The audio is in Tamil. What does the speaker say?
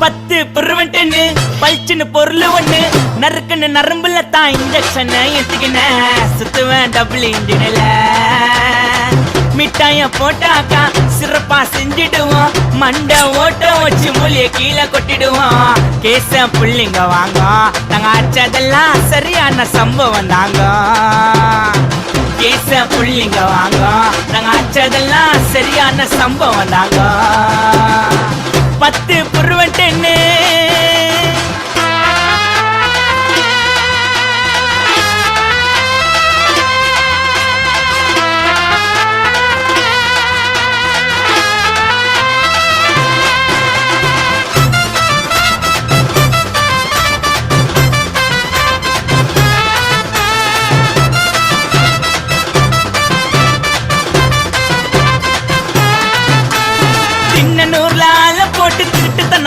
10 பிரிவென்ட்னு பல்ச்சுன்னு பொருள் ஒண்ணு நறுக்குன்னு நரம்புல தான் இன்ஜெக்ஷன் ஏத்திக்கின சுத்துவேன் டபுள் இன்ஜினில் மிட்டாய போட்டாக்கா சிறப்பா செஞ்சிடுவோம் மண்டை ஓட்ட வச்சு மூலிய கீழே கொட்டிடுவோம் கேச புள்ளிங்க வாங்க நாங்க அச்சதெல்லாம் சரியான சம்பவம் தாங்க கேச புள்ளிங்க வாங்க நாங்க அச்சதெல்லாம் சரியான சம்பவம் தாங்க 10 பிரிவென்ட்னு